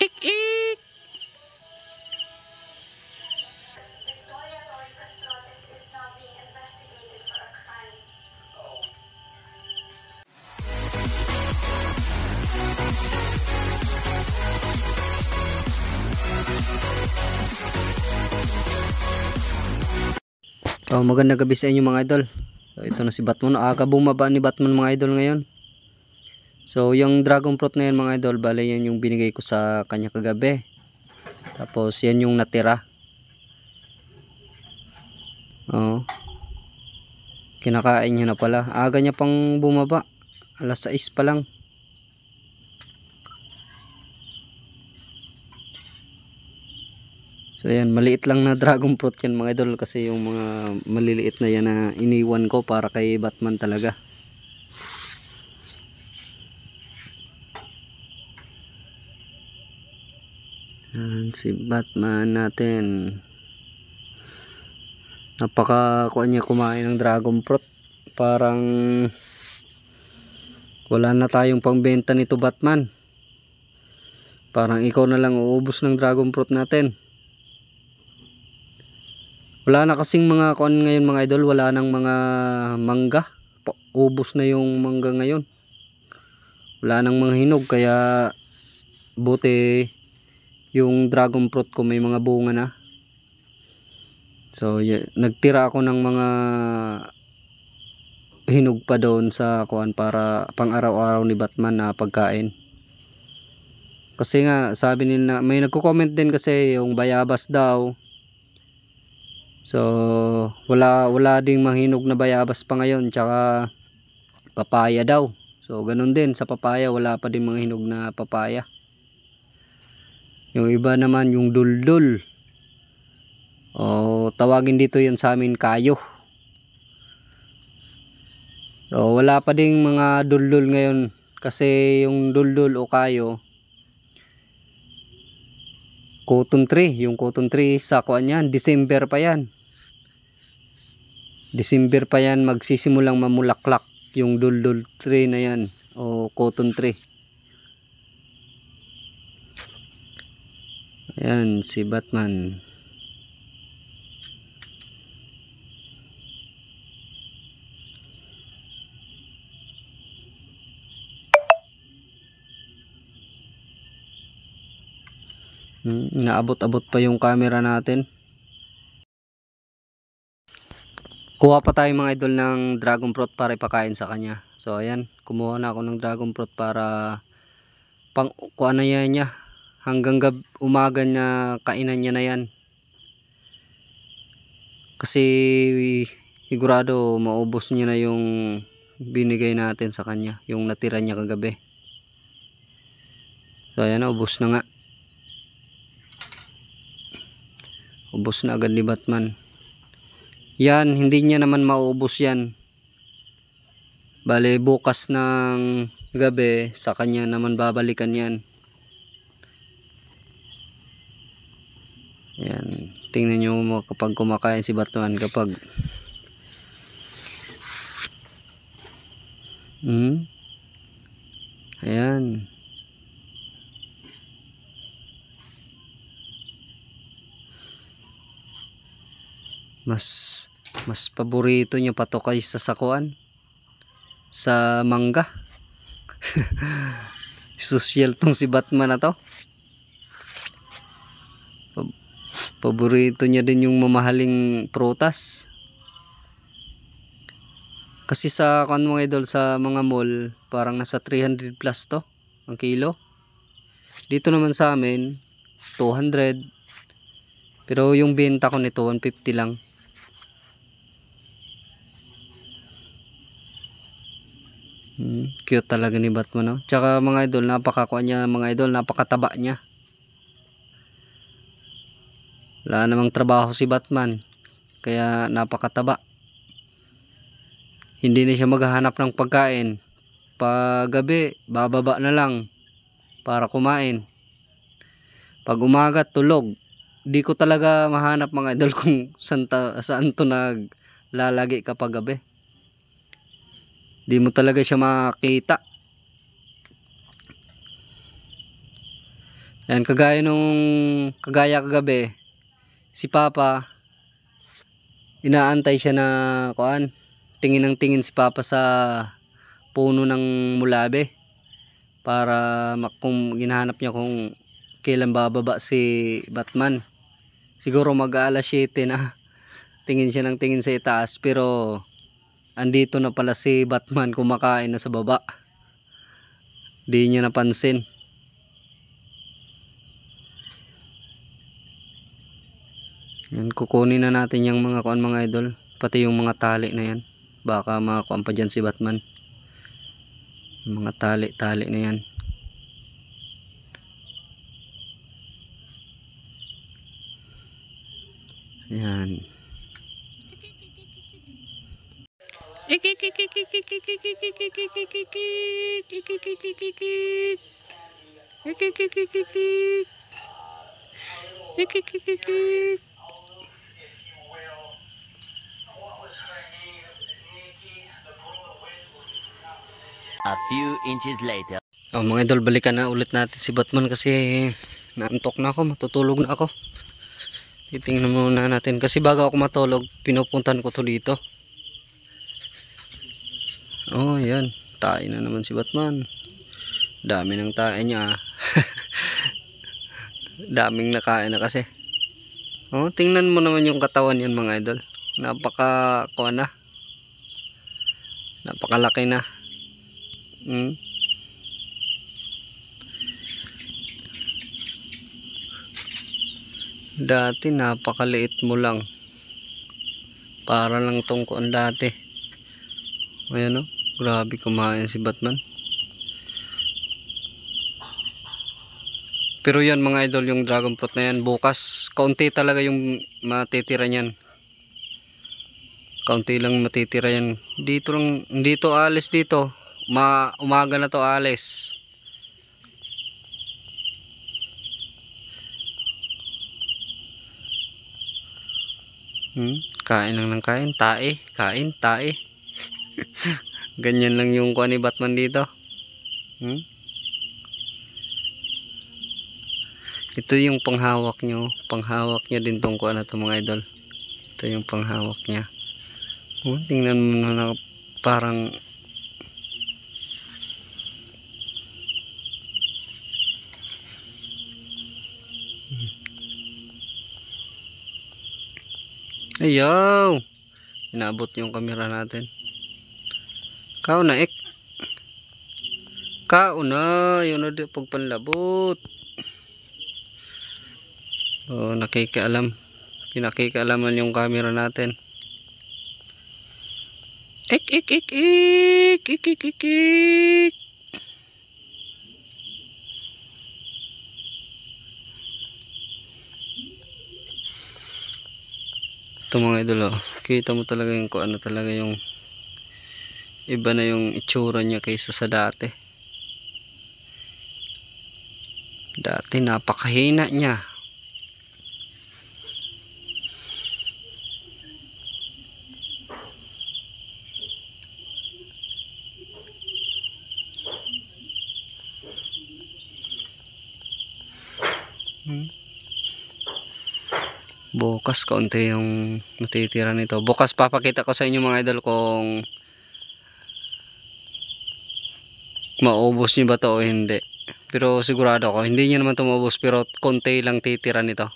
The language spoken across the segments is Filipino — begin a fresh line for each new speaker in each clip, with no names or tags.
Ik ik. Oh, magandang gabi sa inyo mga idol. So, ito na si Batman. Aga bumaba ni Batman mga idol ngayon. So yung dragon fruit na yan mga idol, bale yan yung binigay ko sa kanya kagabi. Tapos yan yung natira. Oh. Kinakain niya na pala. Aga niya pang bumaba. Alas 6 pa lang. So yan, maliit lang na dragon fruit yan mga idol, kasi yung mga maliliit na yan na iniwan ko para kay Batman talaga. Yan, si Batman natin. Napaka kuha niya kumain ng dragon fruit. Parang wala na tayong pangbenta nito Batman. Parang ikaw na lang uubos ng dragon fruit natin. Wala na kasing mga kuan ngayon mga idol, wala nang mga mangga. Ubos na yung mangga ngayon. Wala nang mga hinog, kaya buti yung dragon fruit ko may mga bunga na. So nagtira ako ng mga hinog pa doon sa kuan para pang araw-araw ni Batman na pagkain. Kasi nga sabi nila, may nagko-comment din kasi yung bayabas daw. So wala ding mahinog na bayabas pa ngayon, tsaka papaya daw. So ganun din sa papaya, wala pa din mga hinog na papaya. Yung iba naman yung duldul, o tawagin dito yan sa amin kayo. So wala pa ding mga duldul ngayon, kasi yung duldul o kayo, cotton tree, yung cotton tree sa kuan yan, December pa yan. December pa yan magsisimulang mamulaklak yung duldul tree na yan o cotton tree. Ayan si Batman. Naabot-abot pa yung camera natin. Kuha pa tayo mga idol ng dragon fruit para ipakain sa kanya. So ayan, kumuha na ako ng dragon fruit para pang kuha na yan niya. Hanggang umaga na kainan niya na yan. Kasi sigurado maubos niya na yung binigay natin sa kanya, yung natira niya kagabi. So ayan, ubos na nga. Ubos na agad ni Batman. Yan, hindi niya naman mauubos yan. Bale bukas ng gabi sa kanya naman babalikan yan. Yan, tingnan nyo mo kapag kumakain si Batman, kapag ayan, mas paborito niya pa to kaysa sa kuan, sa mangga. Social tong si Batman na to. Paborito niya din yung mamahaling prutas. Kasi sa kuan mga idol, sa mga mall parang nasa 300 plus to ang kilo. Dito naman sa amin 200. Pero yung benta ko nito 150 lang. Cute talaga ni Batman, no? Tsaka mga idol, napakakuha niya mga idol, napakataba niya. Wala namang trabaho si Batman, kaya napakataba. Hindi na siya maghahanap ng pagkain. Pag gabi, bababa na lang para kumain. Pag umaga, tulog. Di ko talaga mahanap mga idol kung saan to naglalagi kapag gabi. Di mo talaga siya makita. Ayan, kagaya kagabi, si Papa, inaantay siya na kuan. Tingin ng tingin si Papa sa puno ng mulabe para kung ginahanap niya kung kailan bababa si Batman. Siguro mag-aalas 7 na. Tingin siya ng tingin sa itaas, pero andito na pala si Batman, kumakain na sa baba. Di niya napansin. Yan, kukunin na natin yung mga kuan mga idol, pati yung mga tali na yan. Baka makakuan pa dyan si Batman. Mga tali na yan. Yan.
A few inches later.
Oh, mga idol, balikan na ulit natin si Batman kasi naantok na ako, matutulog na ako. Titingnan muna natin kasi bago ako matulog, pinupuntan ko to dito. Oh, yan. Tae na naman si Batman. Dami ng tae niya. Daming nakain na kasi. Oh, tingnan mo naman yung katawan yan mga idol. Kuha na. Napakalaki na. Dati napakaliit mo lang. Para lang tong kuan dati. Ayan o. Grabe kumain si Batman. Pero yan mga idol, yung dragon fruit na yan, bukas kaunti talaga yung matitira niyan. Kaunti lang matitira yan. Dito alis dito. Umaga na to alis. Kain lang ng kain. Kain, tae. Ganyan lang yung kuha ni Batman dito. Ito yung panghawak nyo. Panghawak niya din tong kuha na to mga idol. Ito yung panghawak niya. Tingnan mo na parang ayaw. Inabot yung camera natin. Kao na Kao na. Yun na di pagpanlabot. Oh, nakikialam. Pinakikialaman yung camera natin. Ito mga idol, oh. Kita mo talaga yung ano talaga yung iba na yung itsura niya kaysa sa dati. Dati napakahina niya. Bukas kaunti yung matitira nito. Bukas papakita ko sa inyo mga idol kung maubos nyo ba to o hindi. Pero sigurado ako hindi nyo naman to maubos, pero konti lang titira nito.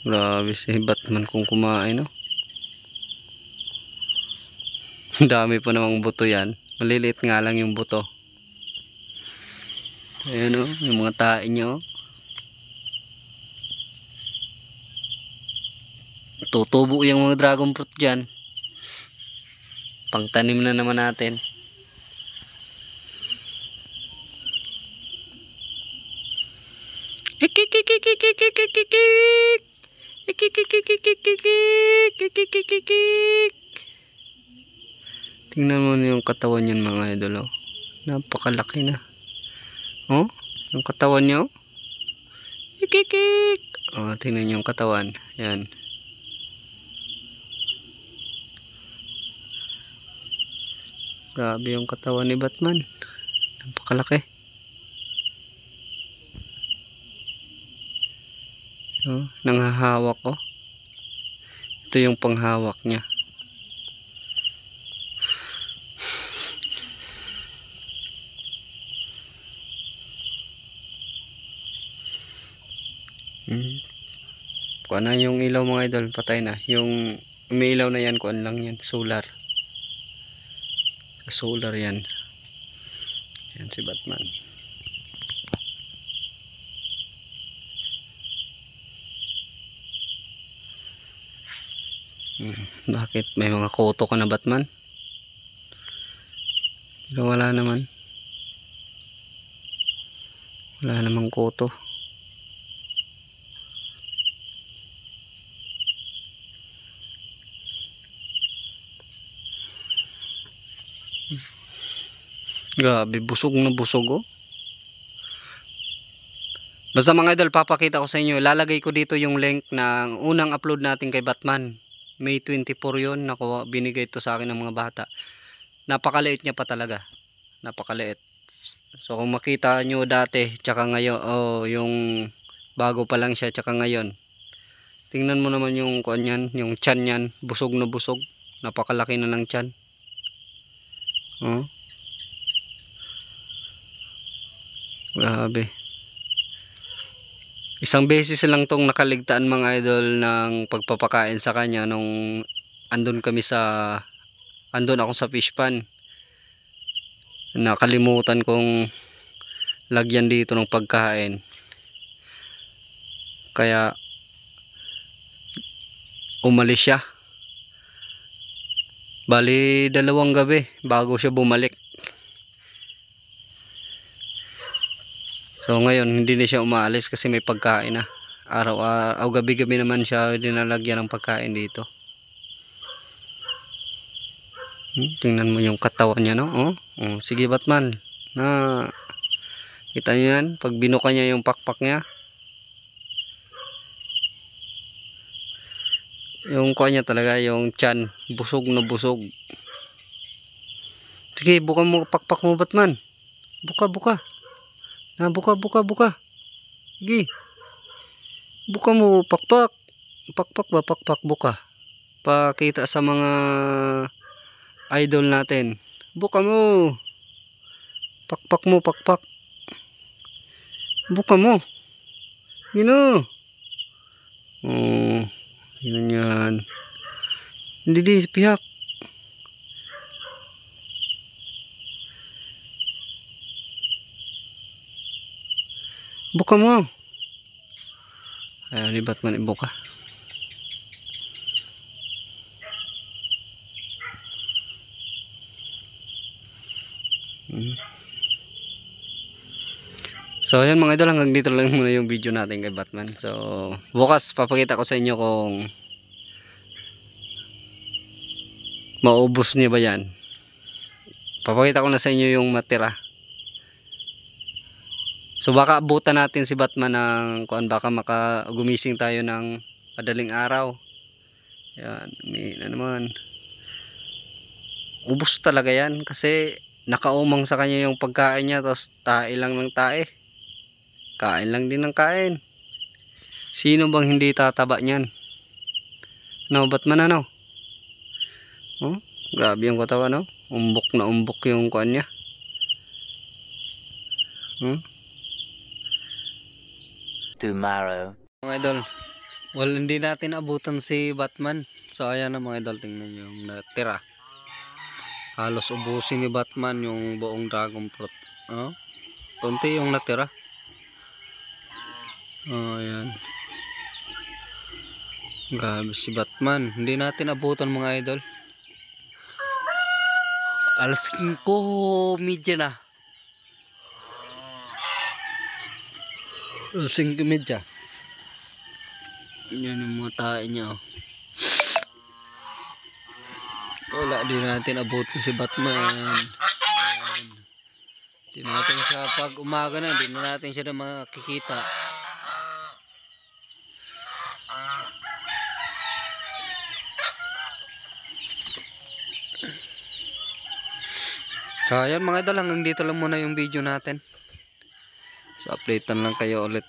Grabe si Batman kung kumain, no? Dami pa namang buto yan. Maliliit nga lang yung buto. Ayan o, yung mga tae nyo. Tutubo yung mga dragon fruit dyan. Pangtanim na naman natin. Tingnan mo yung katawan yan mga idol, oh. Napakalaki na. Oh, yung katawan nyo. Oh, tingnan nyo yung katawan. Yan. Grabe yung katawan ni Batman. Napakalaki. Oh, nanghahawak oh. Ito yung panghawak niya. Kuan na yung ilaw mga idol, patay na. Yung umiilaw na yan, kuan lang yan, solar. Solar yan. Yan si Batman. Bakit? May mga koto ka na Batman? Pero wala naman. Wala namang koto. Grabe, busog na busog oh. Basta mga idol, papakita ko sa inyo. Lalagay ko dito yung link ng unang upload natin kay Batman. May 24 yun. Nakuha, binigay ito sa akin ng mga bata. Napakaliit niya pa talaga. Napakaliit. So kung makita nyo dati, tsaka ngayon, oh, yung bago pa lang siya, tsaka ngayon. Tingnan mo naman yung kuan yan, yung tiyan yan. Busog na busog. Napakalaki na ng tiyan. Oh. Grabe. Isang beses lang tong nakaligtaan mga idol ng pagpapakain sa kanya nung andun ako sa fish pan. Nakalimutan kong lagyan dito ng pagkain. Kaya umalis siya. Bali 2 gabi bago siya bumalik. So ngayon hindi na siya umaalis kasi may pagkain na. Araw-araw, gabi-gabi naman siya dinalagyan ng pagkain dito. Tingnan mo yung katawan niya no. Oh, sige Batman. Kita niyo yan pag binuka niya yung pakpak niya. Yung kuha niya talaga yung tiyan, busog na busog. Sige, buka mo pakpak mo Batman. Buka. Buka. Sige. Buka mo pakpak. Pakpak buka. Pakita sa mga idol natin. Buka mo. Pakpak mo, pakpak. Buka mo. Gino. Oh, yan. Hindi pihak. Buka mo. Ayaw ni Batman ibuka. So ayan mga idol, hanggang dito lang muna yung video natin kay Batman. So bukas papakita ko sa inyo kung maubos niya ba yan. Papakita ko na sa inyo yung matira. So baka abutan natin si Batman ng kuan, baka gumising tayo ng madaling araw. Yan, may naman. Ubos talaga yan kasi nakaumang sa kanya yung pagkain niya, tapos tae lang ng tae. Kain lang din ng kain. Sino bang hindi tataba niyan? No, Batman ano? Oh, grabe yung katawan no? Umbok na umbok yung kuan niya.
Tomorrow.
Mga idol, hindi natin abutan si Batman. So ayan na mga idol, tingnan nyo yung natira. Halos ubusin ni Batman yung buong dragon fruit. Oh, konti yung natira. Oh, ayan. Grabe si Batman. Hindi natin abutan mga idol. Alas 5:30 na. Alas 5:30. Yan yung mga tae niya oh. Wala din natin abutin si Batman. Ayan. Di natin siya pag umaga na, di na natin siya na makikita. So ayan mga idol, hanggang dito lang muna yung video natin. So updatean lang kayo ulit.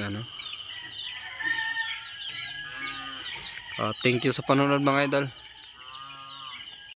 Ano? Thank you sa panonood mga idol.